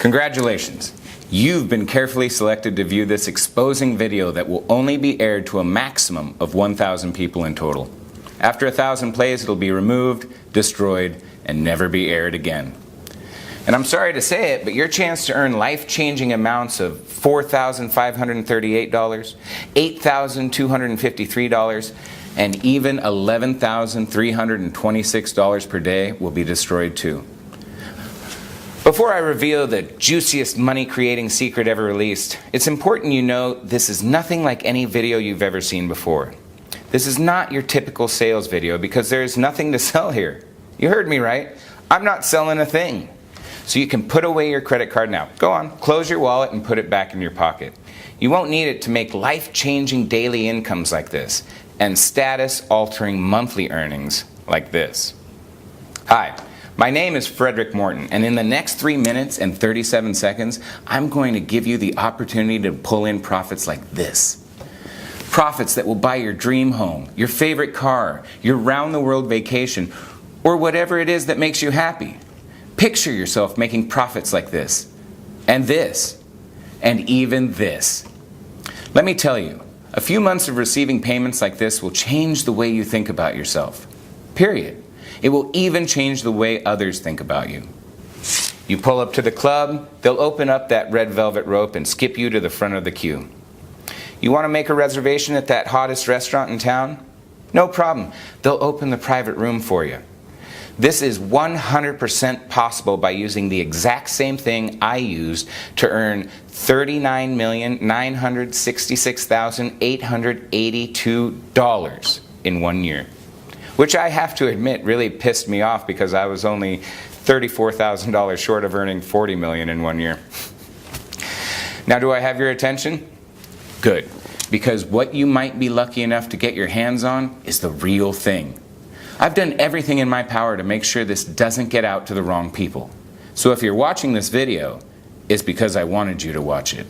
Congratulations! You've been carefully selected to view this exposing video that will only be aired to a maximum of 1,000 people in total. After 1,000 plays, it'll be removed, destroyed, and never be aired again. And I'm sorry to say it, but your chance to earn life-changing amounts of $4,538, $8,253, and even $11,326 per day will be destroyed too. Before I reveal the juiciest money-creating secret ever released, it's important you know this is nothing like any video you've ever seen before. This is not your typical sales video because there is nothing to sell here. You heard me right. I'm not selling a thing. So you can put away your credit card now. Go on, close your wallet and put it back in your pocket. You won't need it to make life-changing daily incomes like this and status-altering monthly earnings like this. Hi. My name is Frederick Morton, and in the next 3 minutes and 37 seconds, I'm going to give you the opportunity to pull in profits like this. Profits that will buy your dream home, your favorite car, your round-the-world vacation, or whatever it is that makes you happy. Picture yourself making profits like this, and even this. Let me tell you, a few months of receiving payments like this will change the way you think about yourself. Period. It will even change the way others think about you. You pull up to the club, they'll open up that red velvet rope and skip you to the front of the queue. You want to make a reservation at that hottest restaurant in town? No problem. They'll open the private room for you. This is 100% possible by using the exact same thing I used to earn $39,966,882 in 1 year. Which I have to admit really pissed me off because I was only $34,000 short of earning $40 million in 1 year. Now, do I have your attention? Good, because what you might be lucky enough to get your hands on is the real thing. I've done everything in my power to make sure this doesn't get out to the wrong people. So if you're watching this video, it's because I wanted you to watch it.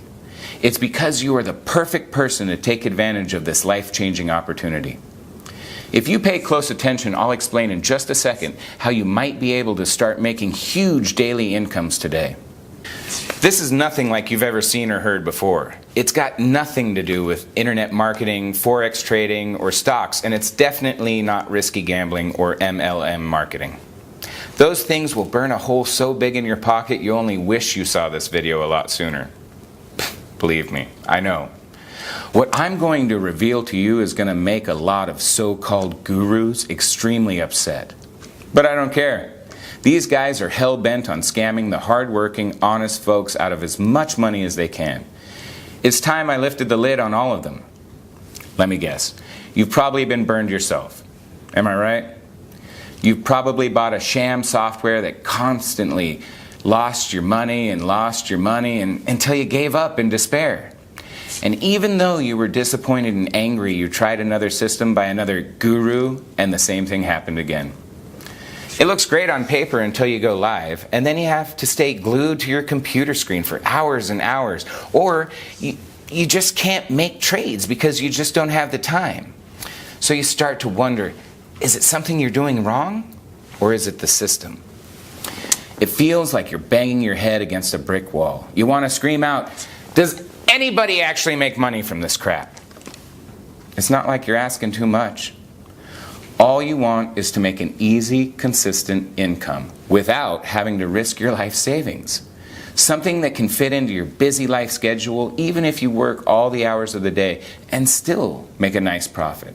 It's because you are the perfect person to take advantage of this life-changing opportunity. If you pay close attention, I'll explain in just a second how you might be able to start making huge daily incomes today. This is nothing like you've ever seen or heard before. It's got nothing to do with internet marketing, forex trading, or stocks, and it's definitely not risky gambling or MLM marketing. Those things will burn a hole so big in your pocket you only wish you saw this video a lot sooner. Believe me, I know. What I'm going to reveal to you is going to make a lot of so-called gurus extremely upset. But I don't care. These guys are hell-bent on scamming the hard-working, honest folks out of as much money as they can. It's time I lifted the lid on all of them. Let me guess. You've probably been burned yourself. Am I right? You've probably bought a sham software that constantly lost your money until you gave up in despair. And even though you were disappointed and angry, you tried another system by another guru, and the same thing happened again. It looks great on paper until you go live, and then you have to stay glued to your computer screen for hours and hours, or you just can't make trades because you just don't have the time. So you start to wonder, is it something you're doing wrong, or is it the system? It feels like you're banging your head against a brick wall. You want to scream out, does anybody actually make money from this crap? It's not like you're asking too much. All you want is to make an easy, consistent income without having to risk your life savings. Something that can fit into your busy life schedule even if you work all the hours of the day and still make a nice profit.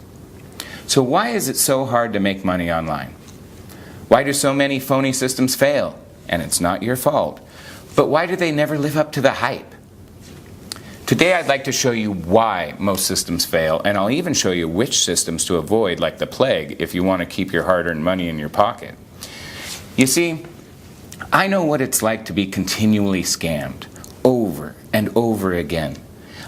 So why is it so hard to make money online? Why do so many phony systems fail? And it's not your fault. But why do they never live up to the hype? Today I'd like to show you why most systems fail, and I'll even show you which systems to avoid like the plague if you want to keep your hard-earned money in your pocket. You see, I know what it's like to be continually scammed, over and over again.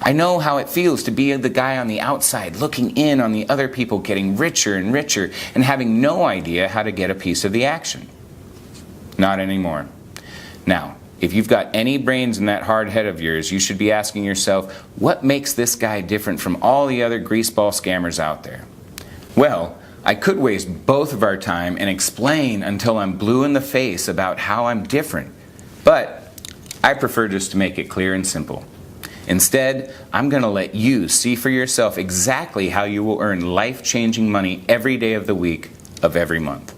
I know how it feels to be the guy on the outside looking in on the other people getting richer and richer and having no idea how to get a piece of the action. Not anymore. Now, if you've got any brains in that hard head of yours, you should be asking yourself, what makes this guy different from all the other greaseball scammers out there? Well, I could waste both of our time and explain until I'm blue in the face about how I'm different. But I prefer just to make it clear and simple. Instead, I'm going to let you see for yourself exactly how you will earn life-changing money every day of the week of every month.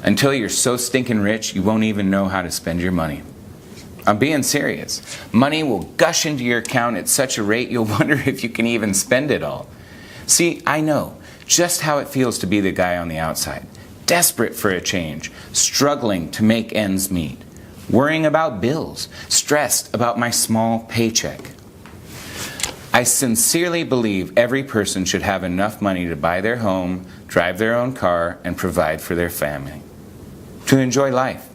Until you're so stinking rich, you won't even know how to spend your money. I'm being serious. Money will gush into your account at such a rate you'll wonder if you can even spend it all. See, I know just how it feels to be the guy on the outside, desperate for a change, struggling to make ends meet, worrying about bills, stressed about my small paycheck. I sincerely believe every person should have enough money to buy their home, drive their own car, and provide for their family, to enjoy life.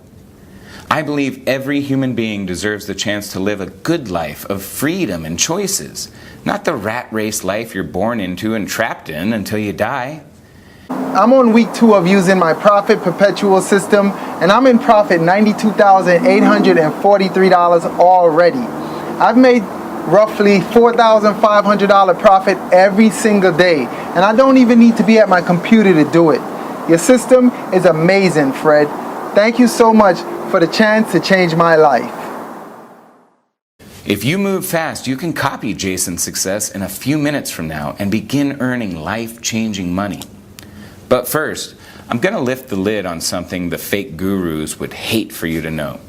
I believe every human being deserves the chance to live a good life of freedom and choices, not the rat race life you're born into and trapped in until you die. I'm on week 2 of using my profit perpetual system, and I'm in profit $92,843 already. I've made roughly $4,500 profit every single day, and I don't even need to be at my computer to do it. Your system is amazing, Fred. Thank you so much for the chance to change my life. If you move fast, you can copy Jason's success in a few minutes from now and begin earning life-changing money. But first, I'm going to lift the lid on something the fake gurus would hate for you to know.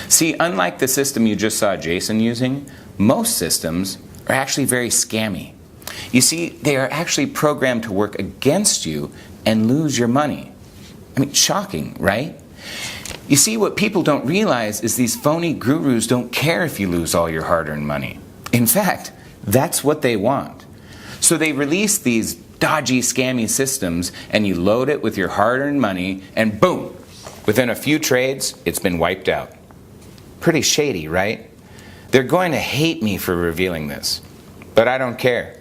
See, unlike the system you just saw Jason using, most systems are actually very scammy. You see, they are actually programmed to work against you and lose your money. I mean, shocking, right? You see, what people don't realize is these phony gurus don't care if you lose all your hard-earned money. In fact, that's what they want. So they release these dodgy, scammy systems, and you load it with your hard-earned money, and boom! Within a few trades, it's been wiped out. Pretty shady, right? They're going to hate me for revealing this, but I don't care.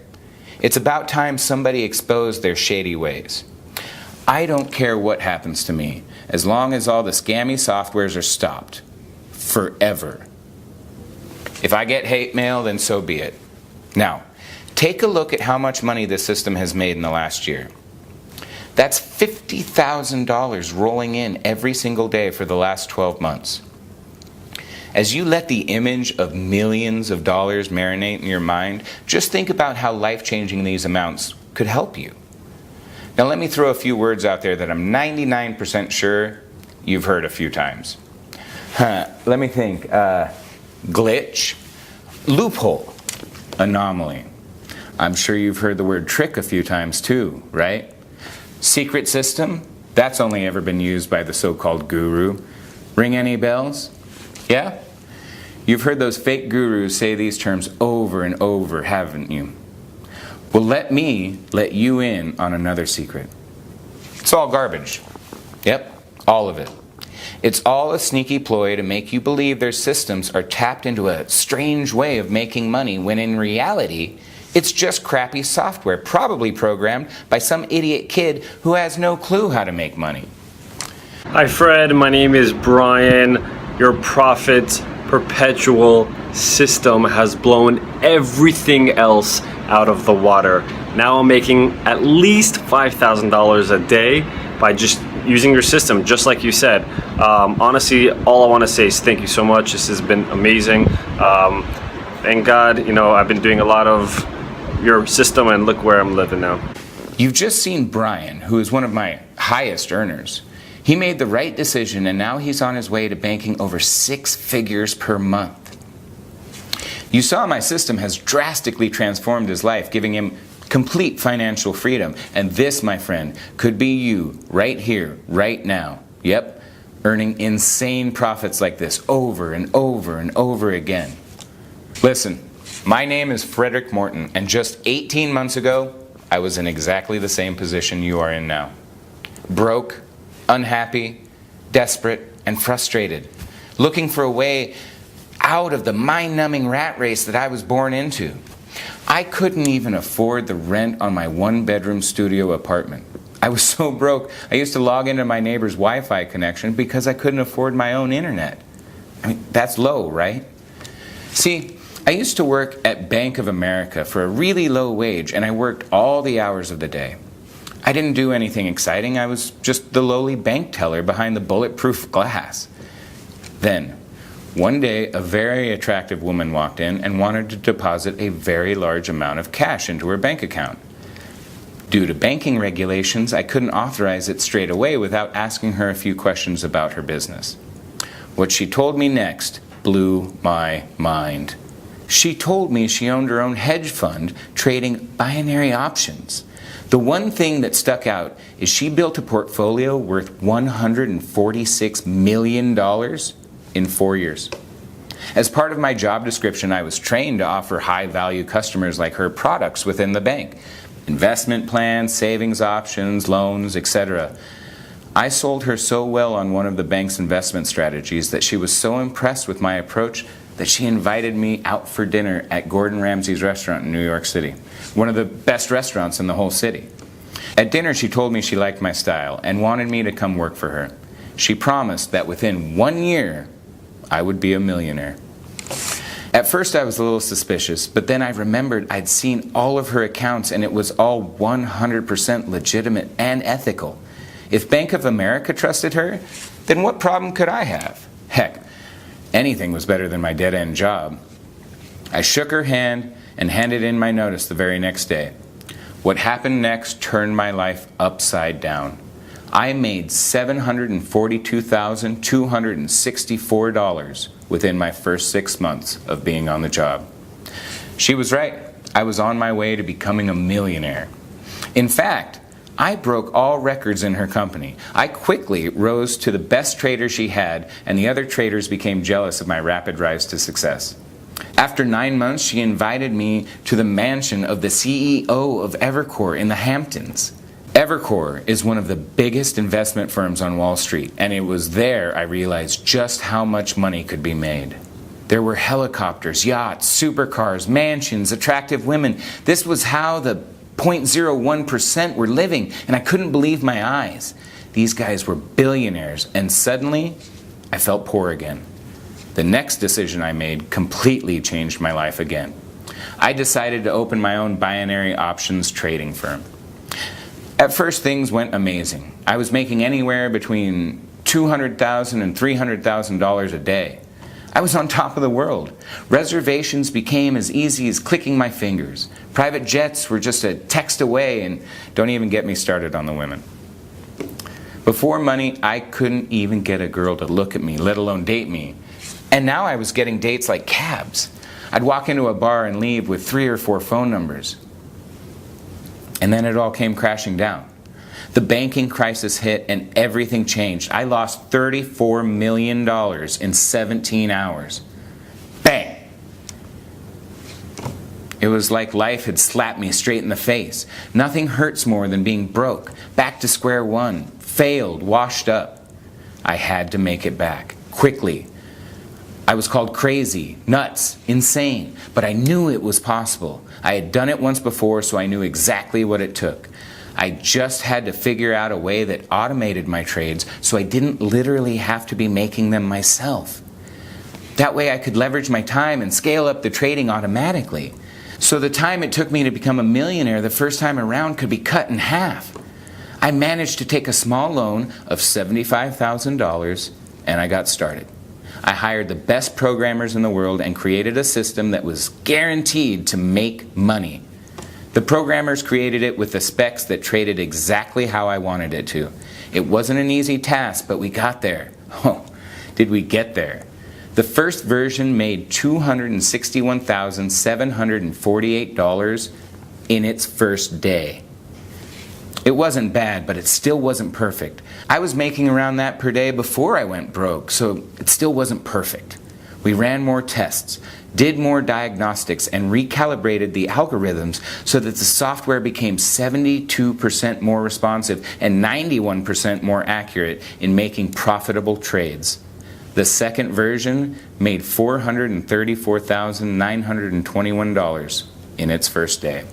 It's about time somebody exposed their shady ways. I don't care what happens to me, as long as all the scammy softwares are stopped. Forever. If I get hate mail, then so be it. Now, take a look at how much money this system has made in the last year. That's $50,000 rolling in every single day for the last 12 months. As you let the image of millions of dollars marinate in your mind, just think about how life-changing these amounts could help you. Now let me throw a few words out there that I'm 99% sure you've heard a few times. Let me think. Glitch, loophole, anomaly. I'm sure you've heard the word trick a few times too, right? Secret system, that's only ever been used by the so-called guru. Ring any bells? Yeah? You've heard those fake gurus say these terms over and over, haven't you? Well, let me let you in on another secret. It's all garbage. Yep, all of it. It's all a sneaky ploy to make you believe their systems are tapped into a strange way of making money, when in reality, it's just crappy software, probably programmed by some idiot kid who has no clue how to make money. Hi Fred, my name is Brian. Your profit perpetual system has blown everything else out of the water. Now I'm making at least $5,000 a day by just using your system, just like you said. Honestly, all I want to say is thank you so much. This has been amazing. Thank God, I've been doing a lot of your system, and look where I'm living now. You've just seen Brian, who is one of my highest earners. He made the right decision, and now he's on his way to banking over 6 figures per month. You saw my system has drastically transformed his life, giving him complete financial freedom. And this, my friend, could be you right here, right now. Yep, earning insane profits like this over and over and over again. Listen, my name is Frederick Morton, and just 18 months ago, I was in exactly the same position you are in now. Broke, unhappy, desperate, and frustrated, looking for a way out of the mind-numbing rat race that I was born into. I couldn't even afford the rent on my 1-bedroom studio apartment. I was so broke, I used to log into my neighbor's Wi-Fi connection because I couldn't afford my own internet. I mean, that's low, right? See, I used to work at Bank of America for a really low wage, and I worked all the hours of the day. I didn't do anything exciting. I was just the lowly bank teller behind the bulletproof glass. Then, One day, a very attractive woman walked in and wanted to deposit a very large amount of cash into her bank account. Due to banking regulations, I couldn't authorize it straight away without asking her a few questions about her business. What she told me next blew my mind. She told me she owned her own hedge fund trading binary options. The one thing that stuck out is she built a portfolio worth $146 million in 4 years. As part of my job description, I was trained to offer high-value customers like her products within the bank. Investment plans, savings options, loans, etc. I sold her so well on one of the bank's investment strategies that she was so impressed with my approach that she invited me out for dinner at Gordon Ramsay's restaurant in New York City, one of the best restaurants in the whole city. At dinner, she told me she liked my style and wanted me to come work for her. She promised that within 1 year, I would be a millionaire. At first, I was a little suspicious, but then I remembered I'd seen all of her accounts and it was all 100% legitimate and ethical. If Bank of America trusted her, then what problem could I have? Heck, anything was better than my dead-end job. I shook her hand and handed in my notice the very next day. What happened next turned my life upside down. I made $742,264 within my first 6 months of being on the job. She was right. I was on my way to becoming a millionaire. In fact, I broke all records in her company. I quickly rose to the best trader she had, and the other traders became jealous of my rapid rise to success. After 9 months, she invited me to the mansion of the CEO of Evercore in the Hamptons. Evercore is one of the biggest investment firms on Wall Street, and it was there I realized just how much money could be made. There were helicopters, yachts, supercars, mansions, attractive women. This was how the 0.01% were living, and I couldn't believe my eyes. These guys were billionaires, and suddenly, I felt poor again. The next decision I made completely changed my life again. I decided to open my own binary options trading firm. At first, things went amazing. I was making anywhere between $200,000 and $300,000 a day. I was on top of the world. Reservations became as easy as clicking my fingers. Private jets were just a text away, and don't even get me started on the women. Before money, I couldn't even get a girl to look at me, let alone date me. And now I was getting dates like cabs. I'd walk into a bar and leave with 3 or 4 phone numbers. And then it all came crashing down. The banking crisis hit and everything changed. I lost $34 million in 17 hours. Bang! It was like life had slapped me straight in the face. Nothing hurts more than being broke, back to square one, failed, washed up. I had to make it back, quickly. I was called crazy, nuts, insane, but I knew it was possible. I had done it once before, so I knew exactly what it took. I just had to figure out a way that automated my trades so I didn't literally have to be making them myself. That way I could leverage my time and scale up the trading automatically. So the time it took me to become a millionaire the first time around could be cut in half. I managed to take a small loan of $75,000 and I got started. I hired the best programmers in the world and created a system that was guaranteed to make money. The programmers created it with the specs that traded exactly how I wanted it to. It wasn't an easy task, but we got there. Oh, did we get there? The first version made $261,748 in its first day. It wasn't bad, but it still wasn't perfect. I was making around that per day before I went broke, so it still wasn't perfect. We ran more tests, did more diagnostics, and recalibrated the algorithms so that the software became 72% more responsive and 91% more accurate in making profitable trades. The second version made $434,921 in its first day.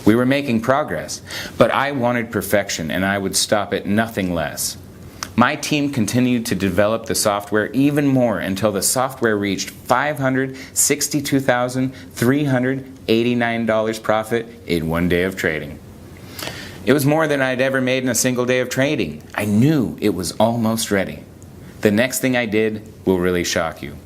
We were making progress, but I wanted perfection and I would stop at nothing less. My team continued to develop the software even more until the software reached $562,389 profit in 1 day of trading. It was more than I'd ever made in a single day of trading. I knew it was almost ready. The next thing I did will really shock you.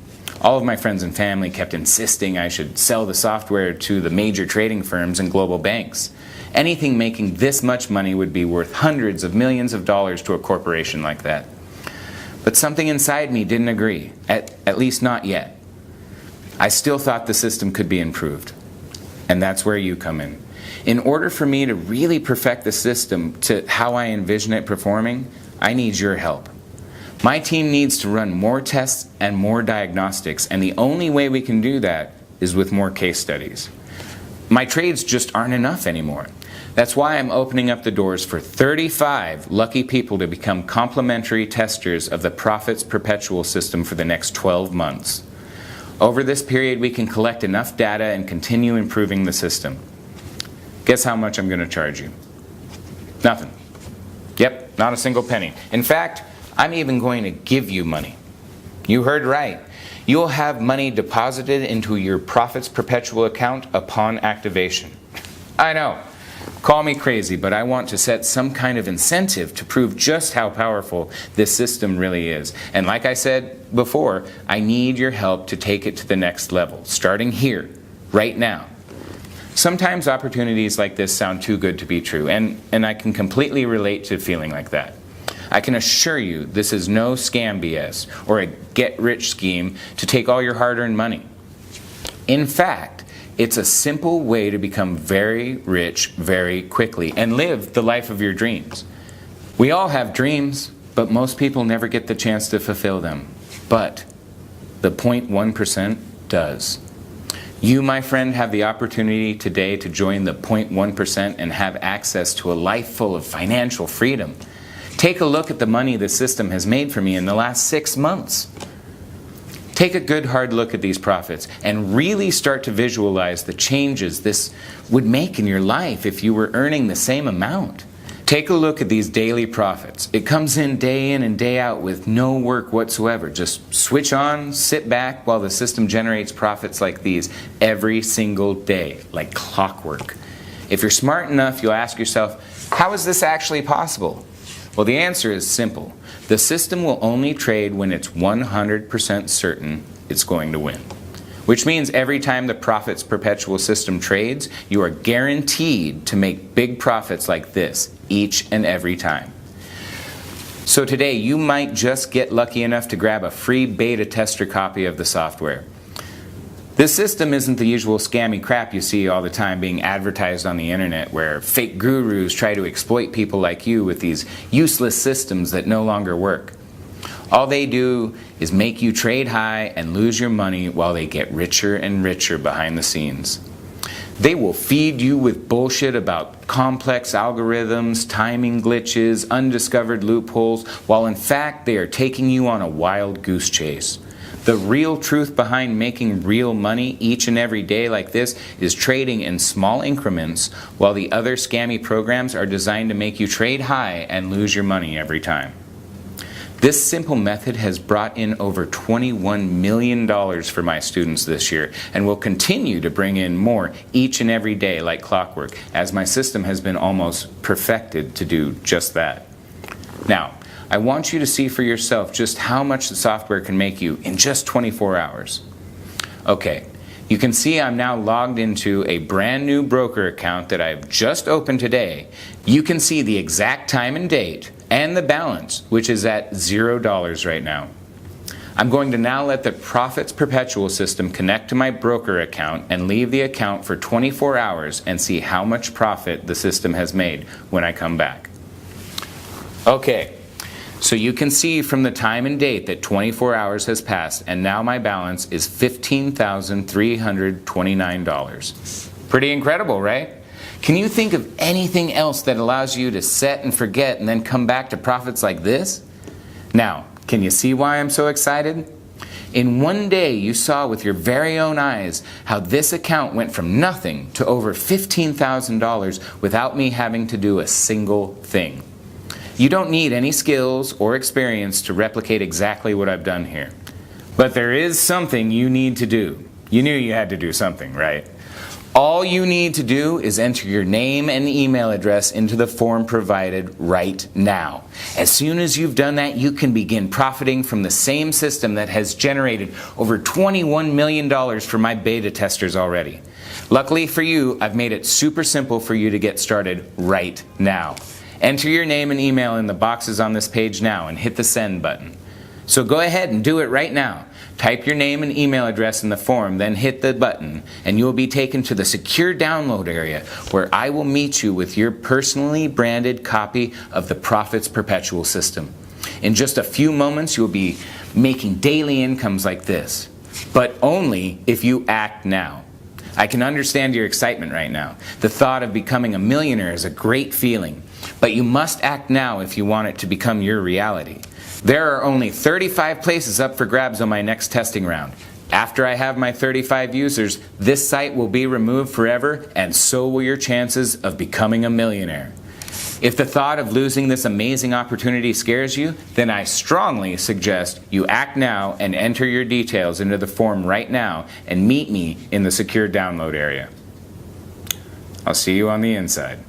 All of my friends and family kept insisting I should sell the software to the major trading firms and global banks. Anything making this much money would be worth hundreds of millions of dollars to a corporation like that. But something inside me didn't agree, at least not yet. I still thought the system could be improved. And that's where you come in. In order for me to really perfect the system to how I envision it performing, I need your help. My team needs to run more tests and more diagnostics, and the only way we can do that is with more case studies. My trades just aren't enough anymore. That's why I'm opening up the doors for 35 lucky people to become complimentary testers of the Profits Perpetual system for the next 12 months. Over this period, we can collect enough data and continue improving the system. Guess how much I'm going to charge you? Nothing. Yep, not a single penny. In fact, I'm even going to give you money. You heard right. You'll have money deposited into your Profits Perpetual account upon activation. I know. Call me crazy, but I want to set some kind of incentive to prove just how powerful this system really is. And like I said before, I need your help to take it to the next level, starting here, right now. Sometimes opportunities like this sound too good to be true, and I can completely relate to feeling like that. I can assure you this is no scam BS or a get-rich scheme to take all your hard-earned money. In fact, it's a simple way to become very rich very quickly and live the life of your dreams. We all have dreams, but most people never get the chance to fulfill them. But the 0.1% does. You, my friend, have the opportunity today to join the 0.1% and have access to a life full of financial freedom. Take a look at the money the system has made for me in the last 6 months. Take a good hard look at these profits and really start to visualize the changes this would make in your life if you were earning the same amount. Take a look at these daily profits. It comes in and day out with no work whatsoever. Just switch on, sit back while the system generates profits like these every single day, like clockwork. If you're smart enough, you'll ask yourself, how is this actually possible? Well, the answer is simple. The system will only trade when it's 100% certain it's going to win. Which means every time the Profits Perpetual system trades, you are guaranteed to make big profits like this each and every time. So today, you might just get lucky enough to grab a free beta tester copy of the software. This system isn't the usual scammy crap you see all the time being advertised on the internet, where fake gurus try to exploit people like you with these useless systems that no longer work. All they do is make you trade high and lose your money while they get richer and richer behind the scenes. They will feed you with bullshit about complex algorithms, timing glitches, undiscovered loopholes, while in fact they are taking you on a wild goose chase. The real truth behind making real money each and every day like this is trading in small increments, while the other scammy programs are designed to make you trade high and lose your money every time. This simple method has brought in over $21 million for my students this year and will continue to bring in more each and every day like clockwork, as my system has been almost perfected to do just that. Now, I want you to see for yourself just how much the software can make you in just 24 hours. Okay, you can see I'm now logged into a brand new broker account that I've just opened today. You can see the exact time and date and the balance, which is at $0 right now. I'm going to now let the Profits Perpetual system connect to my broker account and leave the account for 24 hours and see how much profit the system has made when I come back. Okay. So you can see from the time and date that 24 hours has passed, and now my balance is $15,329. Pretty incredible, right? Can you think of anything else that allows you to set and forget and then come back to profits like this? Now, can you see why I'm so excited? In one day, you saw with your very own eyes how this account went from nothing to over $15,000 without me having to do a single thing. You don't need any skills or experience to replicate exactly what I've done here. But there is something you need to do. You knew you had to do something, right? All you need to do is enter your name and email address into the form provided right now. As soon as you've done that, you can begin profiting from the same system that has generated over $21 million for my beta testers already. Luckily for you, I've made it super simple for you to get started right now. Enter your name and email in the boxes on this page now and hit the send button. So go ahead and do it right now. Type your name and email address in the form, then hit the button, and you will be taken to the secure download area where I will meet you with your personally branded copy of the Profits Perpetual system. In just a few moments, you'll be making daily incomes like this, but only if you act now. I can understand your excitement right now. The thought of becoming a millionaire is a great feeling, but you must act now if you want it to become your reality. There are only 35 places up for grabs on my next testing round. After I have my 35 users, this site will be removed forever, and so will your chances of becoming a millionaire. If the thought of losing this amazing opportunity scares you, then I strongly suggest you act now and enter your details into the form right now and meet me in the secure download area. I'll see you on the inside.